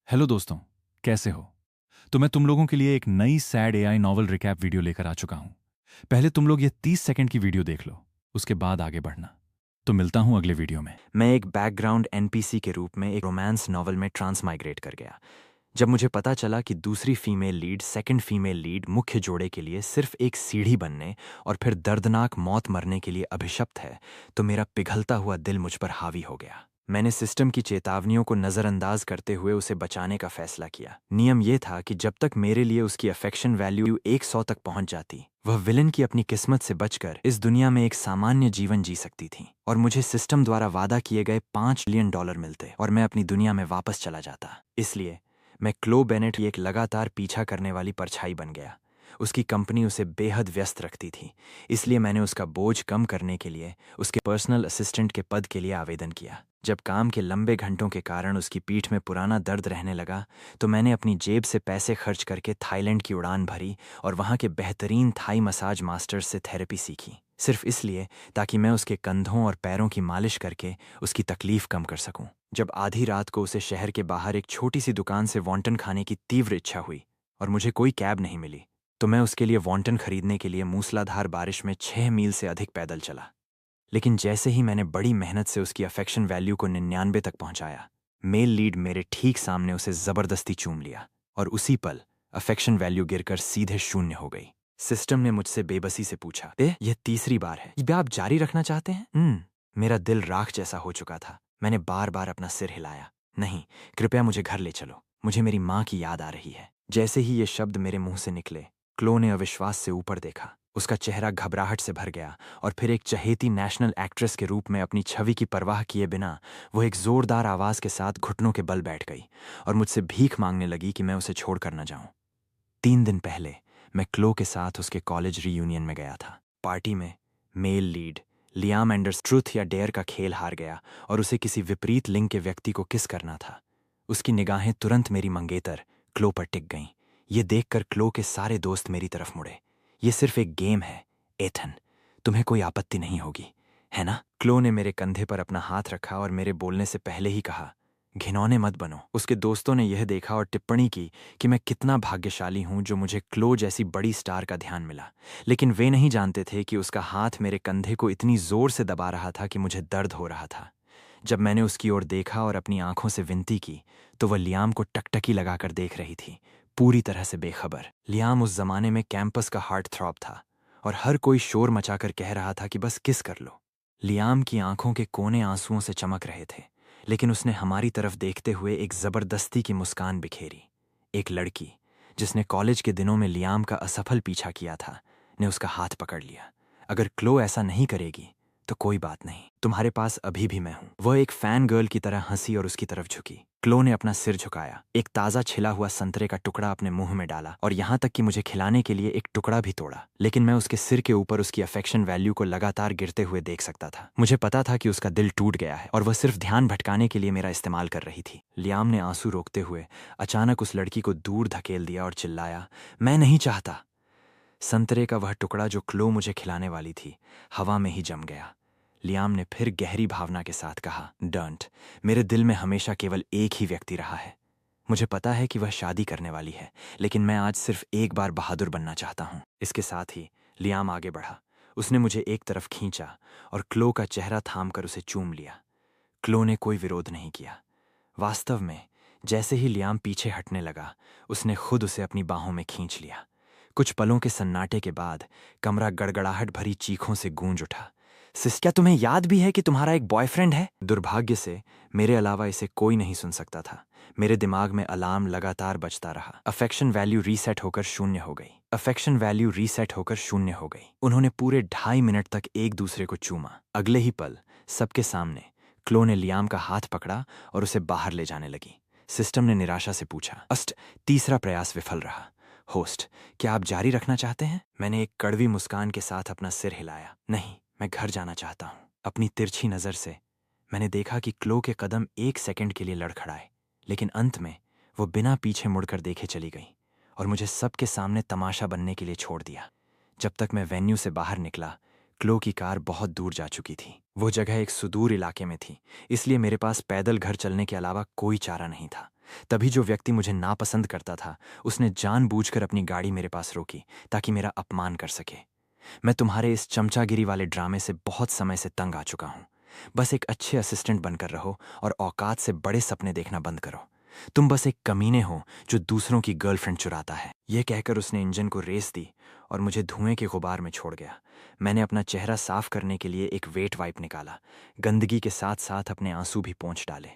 Hello दोस्तों, कैसे हो? तो मैं तुम लोगों के लिए एक नई sad AI novel recap video लेकर आ चुका हूं। पहले तुम लोग ये 30 सेकंड की वीडियो देख लो, उसके बाद आगे बढ़ना। तो मिलता हूं अगले वीडियो में। मैं एक बैकग्राउंड एनपीसी के रूप में एक रोमांस नॉवल में ट्रांसमाइग्रेट कर गया। जब मुझे पता चला कि दूसरी female lead second female lead मुख्य जोड़े के लिए सिर्फ एक सीढ़ी बनने और फिर दर्दनाक मौत मरने के लिए अभिशप्त है, तो मेरा पिघलता हुआ दिल मुझ पर हावी हो गया। मैंने सिस्टम की चेतावनियों को नज़रअंदाज करते हुए उसे बचाने का फैसला किया। नियम यह था कि जब तक मेरे लिए उसकी अफेक्शन वैल्यू 100 तक पहुंच जाती, वह विलन की अपनी किस्मत से बचकर इस दुनिया में एक सामान्य जीवन जी सकती थी और मुझे सिस्टम द्वारा वादा किए गए $5 मिलियन मिलते और मैं अपनी दुनिया में वापस चला जाता। इसलिए मैं क्लो बेनेट की एक लगातार पीछा करने वाली परछाई बन गया। उसकी कंपनी उसे बेहद व्यस्त रखती थी, इसलिए मैंने उसका बोझ कम करने के लिए उसके पर्सनल असिस्टेंट के पद के लिए आवेदन किया। जब काम के लंबे घंटों के कारण उसकी पीठ में पुराना दर्द रहने लगा, तो मैंने अपनी जेब से पैसे खर्च करके थाईलैंड की उड़ान भरी और वहाँ के बेहतरीन थाई मसाज मास्टर्स से थेरेपी सीखी, सिर्फ इसलिए ताकि मैं उसके कंधों और पैरों की मालिश करके उसकी तकलीफ कम कर सकूं। जब आधी रात को उसे शहर के बाहर एक छोटी सी दुकान से वॉन्टन खाने की तीव्र इच्छा हुई और मुझे कोई कैब नहीं मिली, तो मैं उसके लिए वॉन्टन खरीदने के लिए मूसलाधार बारिश में 6 मील से अधिक पैदल चला। लेकिन जैसे ही मैंने बड़ी मेहनत से उसकी अफेक्शन वैल्यू को 99 तक पहुंचाया, मेल लीड मेरे ठीक सामने उसे जबरदस्ती चूम लिया और उसी पल अफेक्शन वैल्यू गिरकर सीधे शून्य हो गई। सिस्टम ने मुझसे बेबसी से पूछा, यह तीसरी बार है, क्या आप जारी रखना चाहते हैं? मेरा दिल राख जैसा हो चुका था। मैंने बार बार अपना सिर हिलाया। नहीं, कृपया मुझे घर ले चलो, मुझे मेरी माँ की याद आ रही है। जैसे ही ये शब्द मेरे मुंह से निकले, क्लो ने अविश्वास से ऊपर देखा। उसका चेहरा घबराहट से भर गया और फिर एक चहेती नेशनल एक्ट्रेस के रूप में अपनी छवि की परवाह किए बिना वो एक जोरदार आवाज के साथ घुटनों के बल बैठ गई और मुझसे भीख मांगने लगी कि मैं उसे छोड़कर न जाऊं। 3 दिन पहले मैं क्लो के साथ उसके कॉलेज रीयूनियन में गया था। पार्टी में male lead Liam Anders truth या डेयर का खेल हार गया और उसे किसी विपरीत लिंग के व्यक्ति को किस करना था। उसकी निगाहें तुरंत मेरी मंगेतर क्लो पर टिक गईं। ये देखकर क्लो के सारे दोस्त मेरी तरफ मुड़े। ये सिर्फ एक गेम है एथन, तुम्हें कोई आपत्ति नहीं होगी, है ना? क्लो ने मेरे कंधे पर अपना हाथ रखा और मेरे बोलने से पहले ही कहा, घिनौने मत बनो। उसके दोस्तों ने यह देखा और टिप्पणी की कि मैं कितना भाग्यशाली हूं जो मुझे क्लो जैसी बड़ी स्टार का ध्यान मिला, लेकिन वे नहीं जानते थे कि उसका हाथ मेरे कंधे को इतनी जोर से दबा रहा था कि मुझे दर्द हो रहा था। जब मैंने उसकी ओर देखा और अपनी आंखों से विनती की, तो वह लियाम को टकटकी लगाकर देख रही थी, पूरी तरह से बेखबर। लियाम उस जमाने में कैंपस का हार्ट थ्रॉब था और हर कोई शोर मचाकर कह रहा था कि बस किस कर लो। लियाम की आंखों के कोने आंसुओं से चमक रहे थे, लेकिन उसने हमारी तरफ देखते हुए एक जबरदस्ती की मुस्कान बिखेरी। एक लड़की जिसने कॉलेज के दिनों में लियाम का असफल पीछा किया था, ने उसका हाथ पकड़ लिया। अगर क्लो ऐसा नहीं करेगी तो कोई बात नहीं, तुम्हारे पास अभी भी मैं हूं। वह एक फैन गर्ल की तरह हंसी और उसकी तरफ झुकी। क्लो ने अपना सिर झुकाया, एक ताज़ा छिला हुआ संतरे का टुकड़ा अपने मुंह में डाला और यहाँ तक कि मुझे खिलाने के लिए एक टुकड़ा भी तोड़ा। लेकिन मैं उसके सिर के ऊपर उसकी अफेक्शन वैल्यू को लगातार गिरते हुए देख सकता था। मुझे पता था कि उसका दिल टूट गया है और वह सिर्फ ध्यान भटकाने के लिए मेरा इस्तेमाल कर रही थी। लियाम ने आंसू रोकते हुए अचानक उस लड़की को दूर धकेल दिया और चिल्लाया, मैं नहीं चाहता। संतरे का वह टुकड़ा जो क्लो मुझे खिलाने वाली थी, हवा में ही जम गया। लियाम ने फिर गहरी भावना के साथ कहा, डंट, मेरे दिल में हमेशा केवल एक ही व्यक्ति रहा है। मुझे पता है कि वह शादी करने वाली है, लेकिन मैं आज सिर्फ एक बार बहादुर बनना चाहता हूं। इसके साथ ही लियाम आगे बढ़ा। उसने मुझे एक तरफ खींचा और क्लो का चेहरा थामकर उसे चूम लिया। क्लो ने कोई विरोध नहीं किया। वास्तव में जैसे ही लियाम पीछे हटने लगा, उसने खुद उसे अपनी बाहों में खींच लिया। कुछ पलों के सन्नाटे के बाद कमरा गड़गड़ाहट भरी चीखों से गूंज उठा। सिस, क्या तुम्हें याद भी है कि तुम्हारा एक बॉयफ्रेंड है? दुर्भाग्य से मेरे अलावा इसे कोई नहीं सुन सकता था। मेरे दिमाग में अलार्म लगातार बजता रहा। अफेक्शन वैल्यू रीसेट होकर शून्य हो गई। अफेक्शन वैल्यू रीसेट होकर शून्य हो गई। उन्होंने पूरे 2.5 मिनट तक एक दूसरे को चूमा। अगले ही पल सबके सामने क्लो ने लियाम का हाथ पकड़ा और उसे बाहर ले जाने लगी। सिस्टम ने निराशा से पूछा, तीसरा प्रयास विफल रहा। होस्ट, क्या आप जारी रखना चाहते हैं? मैंने एक कड़वी मुस्कान के साथ अपना सिर हिलाया। नहीं, मैं घर जाना चाहता हूं। अपनी तिरछी नजर से मैंने देखा कि क्लो के कदम 1 सेकंड के लिए लड़खड़ाए, लेकिन अंत में वो बिना पीछे मुड़कर देखे चली गई और मुझे सबके सामने तमाशा बनने के लिए छोड़ दिया। जब तक मैं वेन्यू से बाहर निकला, क्लो की कार बहुत दूर जा चुकी थी। वो जगह एक सुदूर इलाके में थी, इसलिए मेरे पास पैदल घर चलने के अलावा कोई चारा नहीं था। तभी जो व्यक्ति मुझे नापसंद करता था उसने जानबूझकर अपनी गाड़ी मेरे पास रोकी ताकि मेरा अपमान कर सके। मैं तुम्हारे इस चमचागिरी वाले ड्रामे से बहुत समय से तंग आ चुका हूं। बस एक अच्छे असिस्टेंट बनकर रहो और औकात से बड़े सपने देखना बंद करो। तुम बस एक कमीने हो जो दूसरों की गर्लफ्रेंड चुराता है। यह कहकर उसने इंजन को रेस दी और मुझे धुएं के गुबार में छोड़ गया। मैंने अपना चेहरा साफ करने के लिए एक वेट वाइप निकाला, गंदगी के साथ साथ अपने आंसू भी पोंछ डाले।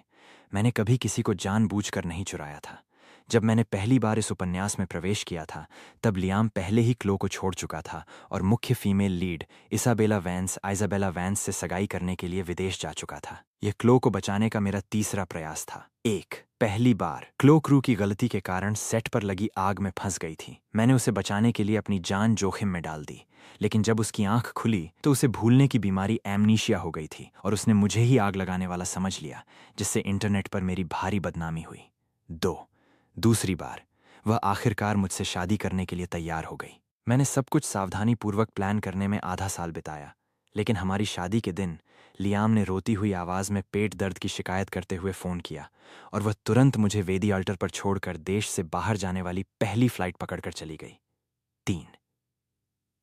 मैंने कभी किसी को जानबूझकर नहीं चुराया था। जब मैंने पहली बार इस उपन्यास में प्रवेश किया था तब लियाम पहले ही क्लो को छोड़ चुका था और मुख्य फीमेल लीड आइजाबेला वैंस से सगाई करने के लिए विदेश जा चुका था। यह क्लो को बचाने का मेरा तीसरा प्रयास था। पहली बार क्लो क्रू की गलती के कारण सेट पर लगी आग में फंस गई थी। मैंने उसे बचाने के लिए अपनी जान जोखिम में डाल दी, लेकिन जब उसकी आंख खुली तो उसे भूलने की बीमारी एमनीशिया हो गई थी और उसने मुझे ही आग लगाने वाला समझ लिया, जिससे इंटरनेट पर मेरी भारी बदनामी हुई। दूसरी बार वह आखिरकार मुझसे शादी करने के लिए तैयार हो गई। मैंने सब कुछ सावधानी पूर्वक प्लान करने में आधा साल बिताया, लेकिन हमारी शादी के दिन लियाम ने रोती हुई आवाज में पेट दर्द की शिकायत करते हुए फोन किया और वह तुरंत मुझे वेदी अल्टर पर छोड़कर देश से बाहर जाने वाली पहली फ्लाइट पकड़कर चली गई।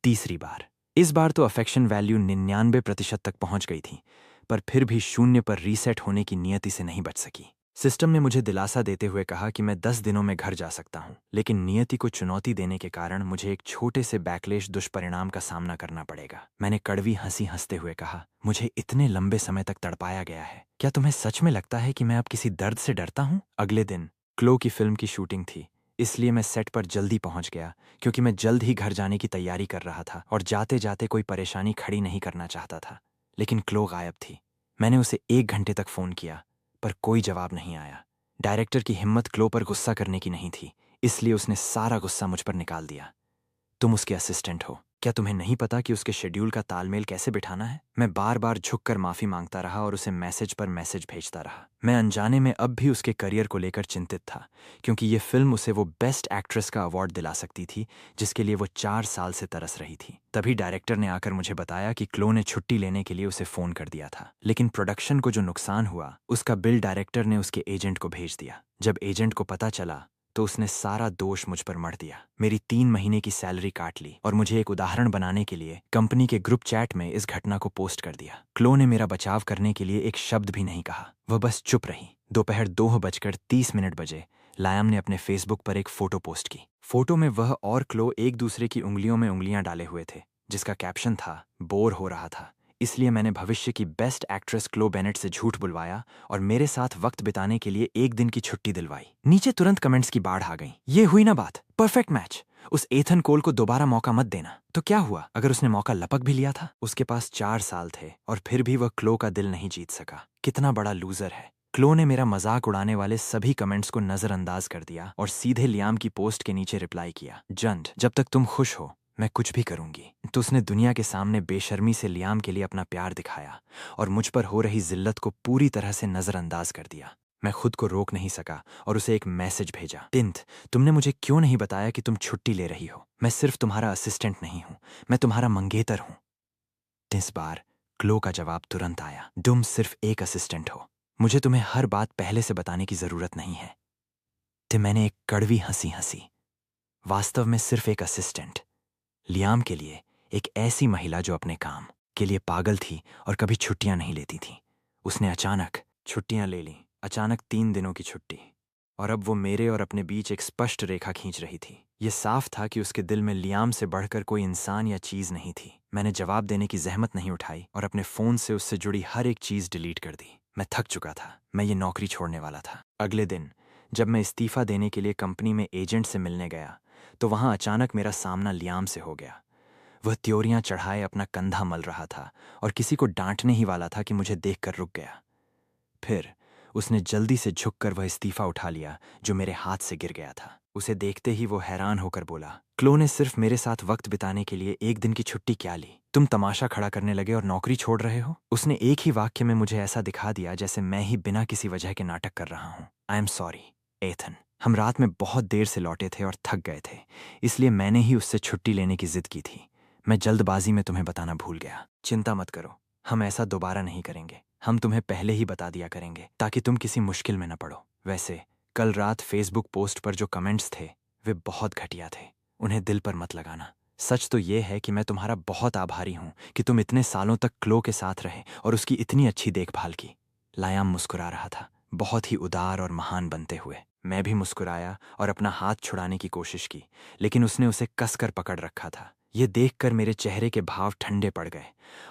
तीसरी बार। इस बार तो अफेक्शन वैल्यू 99% तक पहुंच गई थी, पर फिर भी 0 पर रीसेट होने की नियति से नहीं बच सकी। सिस्टम ने मुझे दिलासा देते हुए कहा कि मैं 10 दिनों में घर जा सकता हूं, लेकिन नियति को चुनौती देने के कारण मुझे एक छोटे से बैकलेश दुष्परिणाम का सामना करना पड़ेगा। मैंने कड़वी हंसी हंसते हुए कहा, मुझे इतने लंबे समय तक तड़पाया गया है, क्या तुम्हें सच में लगता है कि मैं अब किसी दर्द से डरता हूं? अगले दिन क्लो की फिल्म की शूटिंग थी, इसलिए मैं सेट पर जल्दी पहुंच गया क्योंकि मैं जल्द ही घर जाने की तैयारी कर रहा था और जाते जाते कोई परेशानी खड़ी नहीं करना चाहता था। लेकिन क्लो गायब थी। मैंने उसे 1 घंटे तक फोन किया पर कोई जवाब नहीं आया। डायरेक्टर की हिम्मत क्लो पर गुस्सा करने की नहीं थी, इसलिए उसने सारा गुस्सा मुझ पर निकाल दिया। तुम उसके असिस्टेंट हो, क्या तुम्हें नहीं पता कि उसके शेड्यूल का तालमेल कैसे बिठाना है? मैं बार बार झुककर माफी मांगता रहा और उसे मैसेज पर मैसेज भेजता रहा। मैं अनजाने में अब भी उसके करियर को लेकर चिंतित था, क्योंकि ये फिल्म उसे वो बेस्ट एक्ट्रेस का अवार्ड दिला सकती थी जिसके लिए वो 4 साल से तरस रही थी। तभी डायरेक्टर ने आकर मुझे बताया कि क्लो ने छुट्टी लेने के लिए उसे फोन कर दिया था, लेकिन प्रोडक्शन को जो नुकसान हुआ उसका बिल डायरेक्टर ने उसके एजेंट को भेज दिया। जब एजेंट को पता चला तो उसने सारा दोष मुझ पर मढ़ दिया, मेरी 3 महीने की सैलरी काट ली और मुझे एक उदाहरण बनाने के लिए कंपनी के ग्रुप चैट में इस घटना को पोस्ट कर दिया। क्लो ने मेरा बचाव करने के लिए एक शब्द भी नहीं कहा, वह बस चुप रही। दोपहर 2:30 बजे लायम ने अपने फेसबुक पर एक फोटो पोस्ट की। फोटो में वह और क्लो एक दूसरे की उंगलियों में उंगलियां डाले हुए थे, जिसका कैप्शन था, बोर हो रहा था, इसलिए मैंने भविष्य की बेस्ट एक्ट्रेस क्लो बेनेट से झूठ बुलवाया और मेरे साथ वक्त बिताने के लिए 1 दिन की छुट्टी दिलवाई। नीचे तुरंत कमेंट्स की बाढ़ आ गई। ये हुई ना बात, परफेक्ट मैच। उस एथन कोल को दोबारा मौका मत देना। तो क्या हुआ अगर उसने मौका लपक भी लिया था? उसके पास 4 साल थे और फिर भी वह क्लो का दिल नहीं जीत सका। कितना बड़ा लूजर है। क्लो ने मेरा मजाक उड़ाने वाले सभी कमेंट्स को नजरअंदाज कर दिया और सीधे लियाम की पोस्ट के नीचे रिप्लाई किया, जंड, जब तक तुम खुश हो मैं कुछ भी करूंगी। तो उसने दुनिया के सामने बेशर्मी से लियाम के लिए अपना प्यार दिखाया और मुझ पर हो रही जिल्लत को पूरी तरह से नजरअंदाज कर दिया। मैं खुद को रोक नहीं सका और उसे एक मैसेज भेजा, टिंथ, तुमने मुझे क्यों नहीं बताया कि तुम छुट्टी ले रही हो? मैं सिर्फ तुम्हारा असिस्टेंट नहीं हूं, मैं तुम्हारा मंगेतर हूं। इस बार क्लो का जवाब तुरंत आया, तुम सिर्फ एक असिस्टेंट हो, मुझे तुम्हें हर बात पहले से बताने की जरूरत नहीं है। तो मैंने एक कड़वी हंसी हंसी। वास्तव में सिर्फ एक असिस्टेंट, लियाम के लिए एक ऐसी महिला जो अपने काम के लिए पागल थी और कभी छुट्टियां नहीं लेती थी। उसने अचानक छुट्टियां ले ली, अचानक 3 दिनों की छुट्टी, और अब वो मेरे और अपने बीच एक स्पष्ट रेखा खींच रही थी। ये साफ था कि उसके दिल में लियाम से बढ़कर कोई इंसान या चीज नहीं थी। मैंने जवाब देने की जहमत नहीं उठाई और अपने फोन से उससे जुड़ी हर एक चीज डिलीट कर दी। मैं थक चुका था, मैं ये नौकरी छोड़ने वाला था। अगले दिन जब मैं इस्तीफा देने के लिए कंपनी में एजेंट से मिलने गया तो वहां अचानक मेरा सामना लियाम से हो गया। वह त्योरियां चढ़ाए अपना कंधा मल रहा था और किसी को डांटने ही वाला था कि मुझे देखकर रुक गया। फिर उसने जल्दी से झुककर वह इस्तीफा उठा लिया जो मेरे हाथ से गिर गया था। उसे देखते ही वो हैरान होकर बोला, क्लो ने सिर्फ मेरे साथ वक्त बिताने के लिए 1 दिन की छुट्टी क्या ली? तुम तमाशा खड़ा करने लगे और नौकरी छोड़ रहे हो? उसने एक ही वाक्य में मुझे ऐसा दिखा दिया जैसे मैं ही बिना किसी वजह के नाटक कर रहा हूं। आई एम सॉरी एथन, हम रात में बहुत देर से लौटे थे और थक गए थे, इसलिए मैंने ही उससे छुट्टी लेने की जिद की थी। मैं जल्दबाजी में तुम्हें बताना भूल गया। चिंता मत करो, हम ऐसा दोबारा नहीं करेंगे। हम तुम्हें पहले ही बता दिया करेंगे ताकि तुम किसी मुश्किल में न पड़ो। वैसे कल रात फेसबुक पोस्ट पर जो कमेंट्स थे वे बहुत घटिया थे। उन्हें दिल पर मत लगाना। सच तो ये है कि मैं तुम्हारा बहुत आभारी हूं कि तुम इतने सालों तक क्लो के साथ रहे और उसकी इतनी अच्छी देखभाल की। लायाम मुस्कुरा रहा था, बहुत ही उदार और महान बनते हुए। मैं भी मुस्कुराया और अपना हाथ छुड़ाने की कोशिश की, लेकिन उसने उसे कसकर पकड़ रखा था। ये देखकर मेरे चेहरे के भाव ठंडे पड़ गए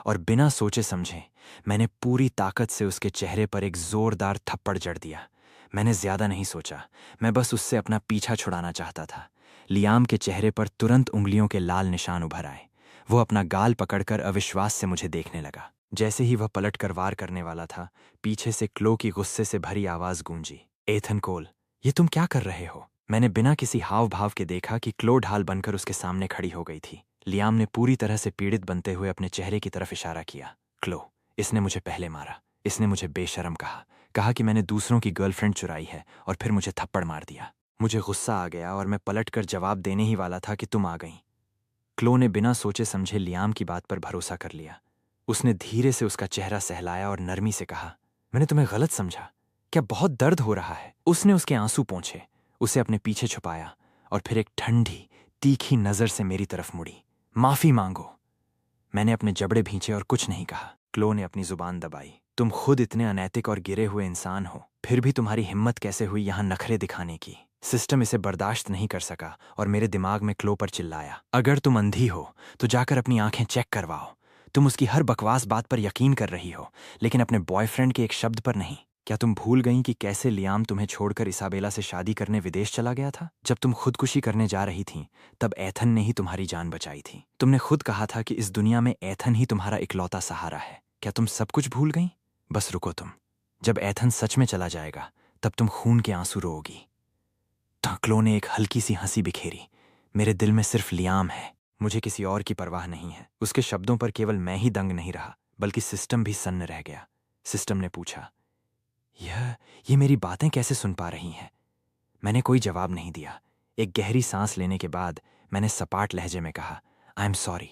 और बिना सोचे समझे मैंने पूरी ताकत से उसके चेहरे पर एक जोरदार थप्पड़ जड़ दिया। मैंने ज्यादा नहीं सोचा, मैं बस उससे अपना पीछा छुड़ाना चाहता था। लियाम के चेहरे पर तुरंत उंगलियों के लाल निशान उभर आए। वो अपना गाल पकड़कर अविश्वास से मुझे देखने लगा। जैसे ही वह पलट कर वार करने वाला था, पीछे से क्लो की गुस्से से भरी आवाज गूंजी, एथन कोल, ये तुम क्या कर रहे हो? मैंने बिना किसी हाव भाव के देखा कि क्लो ढाल बनकर उसके सामने खड़ी हो गई थी। लियाम ने पूरी तरह से पीड़ित बनते हुए अपने चेहरे की तरफ इशारा किया। क्लो, इसने मुझे पहले मारा। इसने मुझे बेशरम कहा कि मैंने दूसरों की गर्लफ्रेंड चुराई है और फिर मुझे थप्पड़ मार दिया। मुझे गुस्सा आ गया और मैं पलटकर जवाब देने ही वाला था कि तुम आ गई। क्लो ने बिना सोचे समझे लियाम की बात पर भरोसा कर लिया। उसने धीरे से उसका चेहरा सहलाया और नरमी से कहा, मैंने तुम्हें गलत समझा। क्या बहुत दर्द हो रहा है? उसने उसके आंसू पोंछे, उसे अपने पीछे छुपाया और फिर एक ठंडी तीखी नजर से मेरी तरफ मुड़ी। माफी मांगो। मैंने अपने जबड़े भींचे और कुछ नहीं कहा। क्लो ने अपनी जुबान दबाई। तुम खुद इतने अनैतिक और गिरे हुए इंसान हो, फिर भी तुम्हारी हिम्मत कैसे हुई यहां नखरे दिखाने की? सिस्टम इसे बर्दाश्त नहीं कर सका और मेरे दिमाग में क्लो पर चिल्लाया, अगर तुम अंधी हो तो जाकर अपनी आंखें चेक करवाओ। तुम उसकी हर बकवास बात पर यकीन कर रही हो, लेकिन अपने बॉयफ्रेंड के एक शब्द पर नहीं। क्या तुम भूल गई कि कैसे लियाम तुम्हें छोड़कर इसाबेला से शादी करने विदेश चला गया था? जब तुम खुदकुशी करने जा रही थीं, तब एथन ने ही तुम्हारी जान बचाई थी। तुमने खुद कहा था कि इस दुनिया में एथन ही तुम्हारा इकलौता सहारा है। क्या तुम सब कुछ भूल गई? बस रुको तुम। जब एथन सच में चला जाएगा, तब तुम खून के आंसू रोओगी। क्लो ने एक हल्की सी हंसी बिखेरी। मेरे दिल में सिर्फ लियाम है, मुझे किसी और की परवाह नहीं है। उसके शब्दों पर केवल मैं ही दंग नहीं रहा, बल्कि सिस्टम भी सन्न रह गया। सिस्टम ने पूछा, ये मेरी बातें कैसे सुन पा रही हैं? मैंने कोई जवाब नहीं दिया। एक गहरी सांस लेने के बाद मैंने सपाट लहजे में कहा, आई एम सॉरी।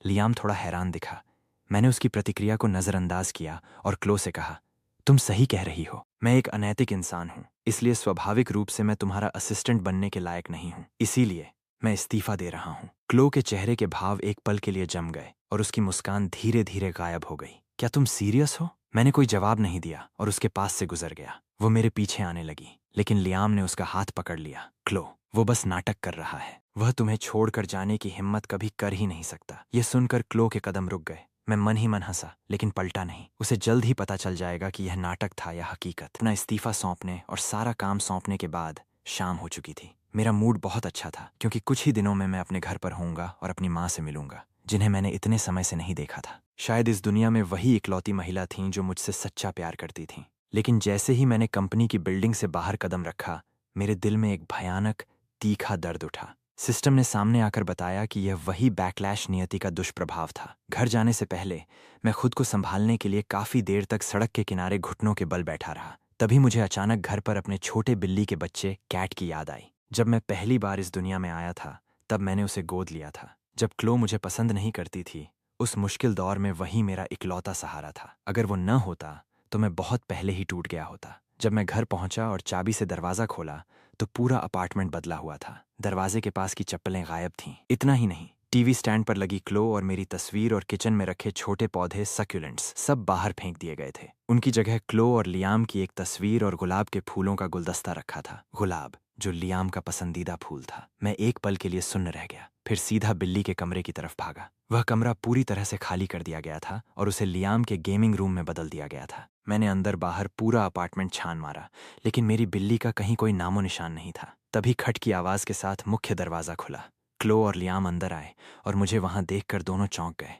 लियाम थोड़ा हैरान दिखा। मैंने उसकी प्रतिक्रिया को नजरअंदाज किया और क्लो से कहा, तुम सही कह रही हो। मैं एक अनैतिक इंसान हूं, इसलिए स्वाभाविक रूप से मैं तुम्हारा असिस्टेंट बनने के लायक नहीं हूं। इसीलिए मैं इस्तीफा दे रहा हूं। क्लो के चेहरे के भाव एक पल के लिए जम गए और उसकी मुस्कान धीरे धीरे गायब हो गई। क्या तुम सीरियस हो? मैंने कोई जवाब नहीं दिया और उसके पास से गुजर गया। वो मेरे पीछे आने लगी, लेकिन लियाम ने उसका हाथ पकड़ लिया। क्लो, वो बस नाटक कर रहा है। वह तुम्हें छोड़कर जाने की हिम्मत कभी कर ही नहीं सकता। ये सुनकर क्लो के कदम रुक गए। मैं मन ही मन हंसा, लेकिन पलटा नहीं। उसे जल्द ही पता चल जाएगा कि यह नाटक था या हकीकत। अपना इस्तीफा सौंपने और सारा काम सौंपने के बाद शाम हो चुकी थी। मेरा मूड बहुत अच्छा था, क्योंकि कुछ ही दिनों में मैं अपने घर पर होऊंगा और अपनी माँ से मिलूंगा, जिन्हें मैंने इतने समय से नहीं देखा था। शायद इस दुनिया में वही इकलौती महिला थीं जो मुझसे सच्चा प्यार करती थीं। लेकिन जैसे ही मैंने कंपनी की बिल्डिंग से बाहर कदम रखा, मेरे दिल में एक भयानक तीखा दर्द उठा। सिस्टम ने सामने आकर बताया कि यह वही बैकलैश नियति का दुष्प्रभाव था। घर जाने से पहले मैं खुद को संभालने के लिए काफी देर तक सड़क के किनारे घुटनों के बल बैठा रहा। तभी मुझे अचानक घर पर अपने छोटे बिल्ली के बच्चे कैट की याद आई। जब मैं पहली बार इस दुनिया में आया था, तब मैंने उसे गोद लिया था। जब क्लो मुझे पसंद नहीं करती थी, उस मुश्किल दौर में वही मेरा इकलौता सहारा था। अगर वो न होता तो मैं बहुत पहले ही टूट गया होता। जब मैं घर पहुंचा और चाबी से दरवाजा खोला, तो पूरा अपार्टमेंट बदला हुआ था। दरवाजे के पास की चप्पलें गायब थीं। इतना ही नहीं, टीवी स्टैंड पर लगी क्लो और मेरी तस्वीर और किचन में रखे छोटे पौधे सक्यूलेंट्स सब बाहर फेंक दिए गए थे। उनकी जगह क्लो और लियाम की एक तस्वीर और गुलाब के फूलों का गुलदस्ता रखा था। गुलाब, जो लियाम का पसंदीदा फूल था। मैं एक पल के लिए सुन्न रह गया, फिर सीधा बिल्ली के कमरे की तरफ भागा। वह कमरा पूरी तरह से खाली कर दिया गया था और उसे लियाम के गेमिंग रूम में बदल दिया गया था। मैंने अंदर बाहर पूरा अपार्टमेंट छान मारा, लेकिन मेरी बिल्ली का कहीं कोई नामो निशान नहीं था। तभी खट की आवाज के साथ मुख्य दरवाजा खुला। क्लो और लियाम अंदर आए और मुझे वहां देखकर दोनों चौंक गए।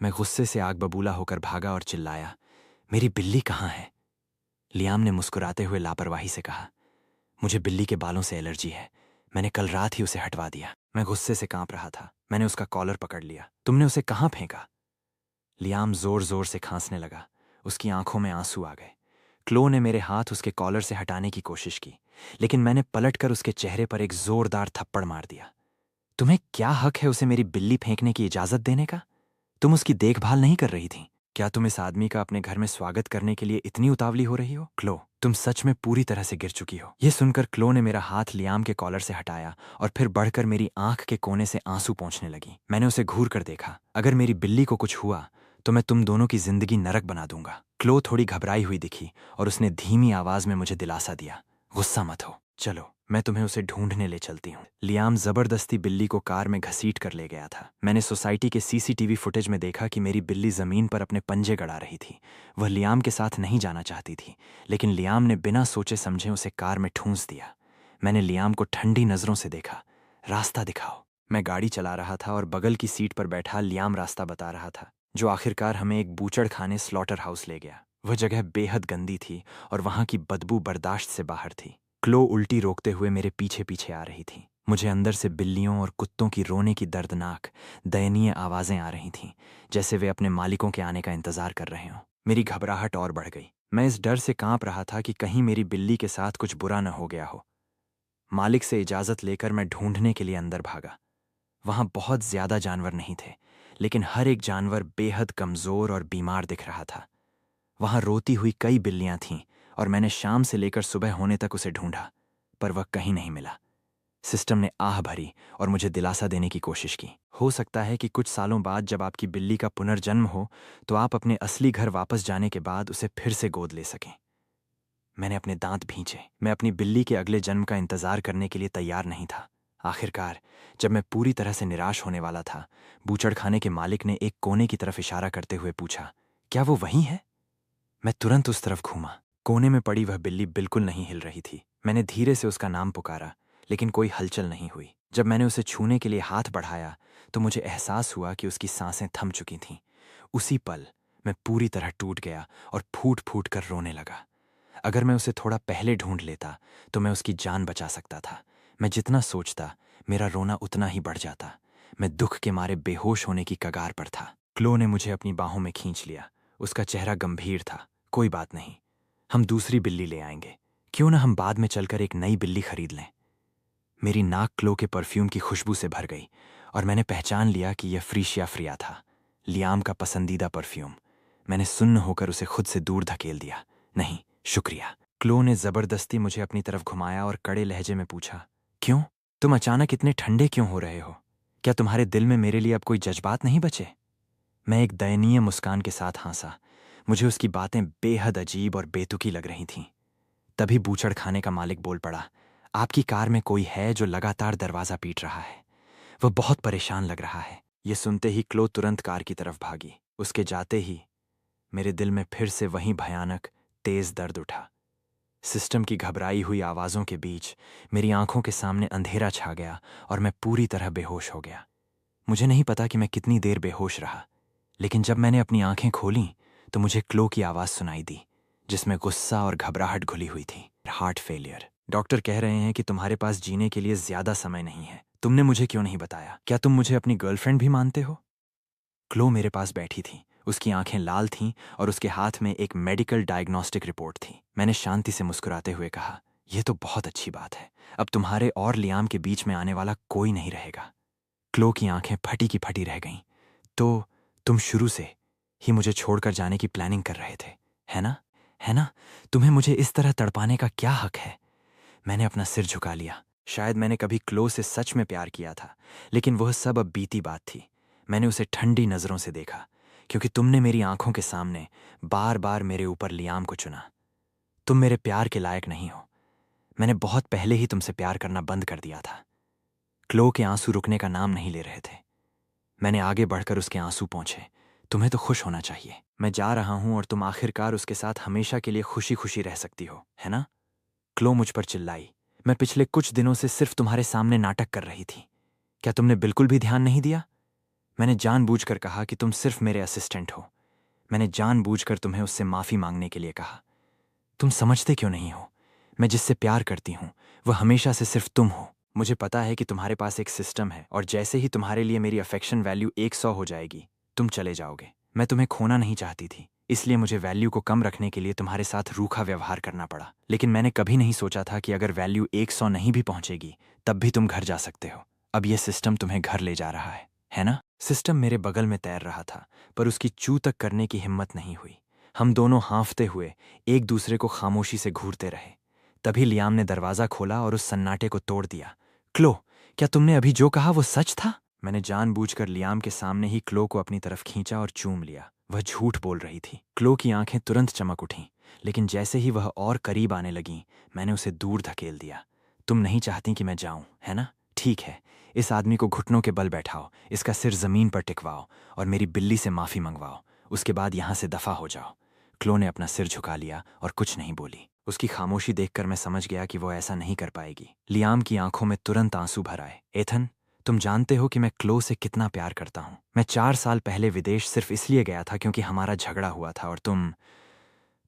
मैं गुस्से से आग बबूला होकर भागा और चिल्लाया, मेरी बिल्ली कहाँ है? लियाम ने मुस्कुराते हुए लापरवाही से कहा, मुझे बिल्ली के बालों से एलर्जी है, मैंने कल रात ही उसे हटवा दिया। मैं गुस्से से कांप रहा था। मैंने उसका कॉलर पकड़ लिया। तुमने उसे कहाँ फेंका? लियाम जोर जोर से खांसने लगा। उसकी आंखों में आंसू आ गए। क्लो ने मेरे हाथ उसके कॉलर से हटाने की कोशिश की, लेकिन मैंने पलटकर उसके चेहरे पर एक जोरदार थप्पड़ मार दिया। तुम्हें क्या हक है उसे मेरी बिल्ली फेंकने की इजाजत देने का? तुम उसकी देखभाल नहीं कर रही थी। क्या तुम इस आदमी का अपने घर में स्वागत करने के लिए इतनी उतावली हो रही हो? क्लो, तुम सच में पूरी तरह से गिर चुकी हो। यह सुनकर क्लो ने मेरा हाथ लियाम के कॉलर से हटाया और फिर बढ़कर मेरी आंख के कोने से आंसू पोंछने लगी। मैंने उसे घूर कर देखा। अगर मेरी बिल्ली को कुछ हुआ तो मैं तुम दोनों की जिंदगी नरक बना दूंगा। क्लो थोड़ी घबराई हुई दिखी और उसने धीमी आवाज में मुझे दिलासा दिया, गुस्सा मत हो, चलो मैं तुम्हें उसे ढूंढने ले चलती हूँ। लियाम जबरदस्ती बिल्ली को कार में घसीट कर ले गया था। मैंने सोसाइटी के सीसीटीवी फुटेज में देखा कि मेरी बिल्ली जमीन पर अपने पंजे गड़ा रही थी। वह लियाम के साथ नहीं जाना चाहती थी, लेकिन लियाम ने बिना सोचे समझे उसे कार में ठूंस दिया। मैंने लियाम को ठंडी नजरों से देखा। रास्ता दिखाओ। मैं गाड़ी चला रहा था और बगल की सीट पर बैठा लियाम रास्ता बता रहा था, जो आखिरकार हमें एक बूचड़ खाने स्लॉटर हाउस ले गया। वह जगह बेहद गंदी थी और वहां की बदबू बर्दाश्त से बाहर थी। क्लो उल्टी रोकते हुए मेरे पीछे पीछे आ रही थी। मुझे अंदर से बिल्लियों और कुत्तों की रोने की दर्दनाक, दयनीय आवाजें आ रही थीं, जैसे वे अपने मालिकों के आने का इंतजार कर रहे हों। मेरी घबराहट और बढ़ गई। मैं इस डर से कांप रहा था कि कहीं मेरी बिल्ली के साथ कुछ बुरा न हो गया हो। मालिक से इजाजत लेकर मैं ढूंढने के लिए अंदर भागा। वहां बहुत ज्यादा जानवर नहीं थे, लेकिन हर एक जानवर बेहद कमजोर और बीमार दिख रहा था। वहां रोती हुई कई बिल्लियां थीं और मैंने शाम से लेकर सुबह होने तक उसे ढूंढा, पर वह कहीं नहीं मिला। सिस्टम ने आह भरी और मुझे दिलासा देने की कोशिश की। हो सकता है कि कुछ सालों बाद जब आपकी बिल्ली का पुनर्जन्म हो तो आप अपने असली घर वापस जाने के बाद उसे फिर से गोद ले सकें। मैंने अपने दांत भींचे। मैं अपनी बिल्ली के अगले जन्म का इंतजार करने के लिए तैयार नहीं था। आखिरकार जब मैं पूरी तरह से निराश होने वाला था, बूचड़खाने के मालिक ने एक कोने की तरफ इशारा करते हुए पूछा, क्या वो वहीं है? मैं तुरंत उस तरफ घूमा। कोने में पड़ी वह बिल्ली बिल्कुल नहीं हिल रही थी। मैंने धीरे से उसका नाम पुकारा, लेकिन कोई हलचल नहीं हुई। जब मैंने उसे छूने के लिए हाथ बढ़ाया तो मुझे एहसास हुआ कि उसकी सांसें थम चुकी थीं। उसी पल मैं पूरी तरह टूट गया और फूट फूट कर रोने लगा। अगर मैं उसे थोड़ा पहले ढूंढ लेता तो मैं उसकी जान बचा सकता था। मैं जितना सोचता, मेरा रोना उतना ही बढ़ जाता। मैं दुख के मारे बेहोश होने की कगार पर था। क्लो ने मुझे अपनी बाहों में खींच लिया। उसका चेहरा गंभीर था। कोई बात नहीं, हम दूसरी बिल्ली ले आएंगे। क्यों ना हम बाद में चलकर एक नई बिल्ली खरीद लें। मेरी नाक क्लो के परफ्यूम की खुशबू से भर गई और मैंने पहचान लिया कि यह फ्रीशिया फ्रिया था, लियाम का पसंदीदा परफ्यूम। मैंने सुन्न होकर उसे खुद से दूर धकेल दिया। नहीं, शुक्रिया। क्लो ने जबरदस्ती मुझे अपनी तरफ घुमाया और कड़े लहजे में पूछा, क्यों? तुम अचानक इतने ठंडे क्यों हो रहे हो? क्या तुम्हारे दिल में मेरे लिए अब कोई जज्बात नहीं बचे? मैं एक दयनीय मुस्कान के साथ हंसा। मुझे उसकी बातें बेहद अजीब और बेतुकी लग रही थीं। तभी बूचड़खाने का मालिक बोल पड़ा, आपकी कार में कोई है जो लगातार दरवाजा पीट रहा है। वह बहुत परेशान लग रहा है। यह सुनते ही क्लो तुरंत कार की तरफ भागी। उसके जाते ही मेरे दिल में फिर से वही भयानक, तेज दर्द उठा। सिस्टम की घबराई हुई आवाज़ों के बीच मेरी आंखों के सामने अंधेरा छा गया और मैं पूरी तरह बेहोश हो गया। मुझे नहीं पता कि मैं कितनी देर बेहोश रहा, लेकिन जब मैंने अपनी आंखें खोलीं तो मुझे क्लो की आवाज़ सुनाई दी, जिसमें गुस्सा और घबराहट घुली हुई थी। Heart failure. डॉक्टर कह रहे हैं कि तुम्हारे पास जीने के लिए ज्यादा समय नहीं है। तुमने मुझे क्यों नहीं बताया? क्या तुम मुझे अपनी गर्लफ्रेंड भी मानते हो? क्लो मेरे पास बैठी थी। उसकी आंखें लाल थीं और उसके हाथ में एक मेडिकल डायग्नोस्टिक रिपोर्ट थी। मैंने शांति से मुस्कुराते हुए कहा, यह तो बहुत अच्छी बात है। अब तुम्हारे और लियाम के बीच में आने वाला कोई नहीं रहेगा। क्लो की आंखें फटी की फटी रह गईं। तो तुम शुरू से ही मुझे छोड़कर जाने की प्लानिंग कर रहे थे, है ना? है ना? तुम्हें मुझे इस तरह तड़पाने का क्या हक है? मैंने अपना सिर झुका लिया। शायद मैंने कभी क्लो से सच में प्यार किया था, लेकिन वह सब अब बीती बात थी। मैंने उसे ठंडी नजरों से देखा, क्योंकि तुमने मेरी आंखों के सामने बार बार मेरे ऊपर लियाम को चुना। तुम मेरे प्यार के लायक नहीं हो। मैंने बहुत पहले ही तुमसे प्यार करना बंद कर दिया था। क्लो के आंसू रुकने का नाम नहीं ले रहे थे। मैंने आगे बढ़कर उसके आंसू पोंछे। तुम्हें तो खुश होना चाहिए। मैं जा रहा हूं और तुम आखिरकार उसके साथ हमेशा के लिए खुशी खुशी रह सकती हो, है ना? क्लो मुझ पर चिल्लाई। मैं पिछले कुछ दिनों से सिर्फ तुम्हारे सामने नाटक कर रही थी। क्या तुमने बिल्कुल भी ध्यान नहीं दिया? मैंने जानबूझकर कहा कि तुम सिर्फ मेरे असिस्टेंट हो। मैंने जानबूझकर तुम्हें उससे माफी मांगने के लिए कहा। तुम समझते क्यों नहीं हो? मैं जिससे प्यार करती हूं वह हमेशा से सिर्फ तुम हो। मुझे पता है कि तुम्हारे पास एक सिस्टम है और जैसे ही तुम्हारे लिए मेरी अफेक्शन वैल्यू 100 हो जाएगी, तुम चले जाओगे। मैं तुम्हें खोना नहीं चाहती थी, इसलिए मुझे वैल्यू को कम रखने के लिए तुम्हारे साथ रूखा व्यवहार करना पड़ा। लेकिन मैंने कभी नहीं सोचा था कि अगर वैल्यू 100 नहीं भी पहुंचेगी तब भी तुम घर जा सकते हो। अब यह सिस्टम तुम्हें घर ले जा रहा है ना? सिस्टम मेरे बगल में तैर रहा था, पर उसकी चू तक करने की हिम्मत नहीं हुई। हम दोनों हाँफते हुए एक दूसरे को खामोशी से घूरते रहे। तभी लियाम ने दरवाज़ा खोला और उस सन्नाटे को तोड़ दिया। क्लो, क्या तुमने अभी जो कहा वो सच था? मैंने जानबूझकर लियाम के सामने ही क्लो को अपनी तरफ खींचा और चूम लिया। वह झूठ बोल रही थी। क्लो की आंखें तुरंत चमक उठीं, लेकिन जैसे ही वह और करीब आने लगीं, मैंने उसे दूर धकेल दिया। तुम नहीं चाहती कि मैं जाऊं, है ना? ठीक है, इस आदमी को घुटनों के बल बैठाओ, इसका सिर जमीन पर टिकवाओ और मेरी बिल्ली से माफी मंगवाओ। उसके बाद यहां से दफा हो जाओ। क्लो ने अपना सिर झुका लिया और कुछ नहीं बोली। उसकी खामोशी देखकर मैं समझ गया कि वो ऐसा नहीं कर पाएगी। लियाम की आंखों में तुरंत आंसू भर आए। एथन, तुम जानते हो कि मैं क्लो से कितना प्यार करता हूं। मैं 4 साल पहले विदेश सिर्फ इसलिए गया था क्योंकि हमारा झगड़ा हुआ था और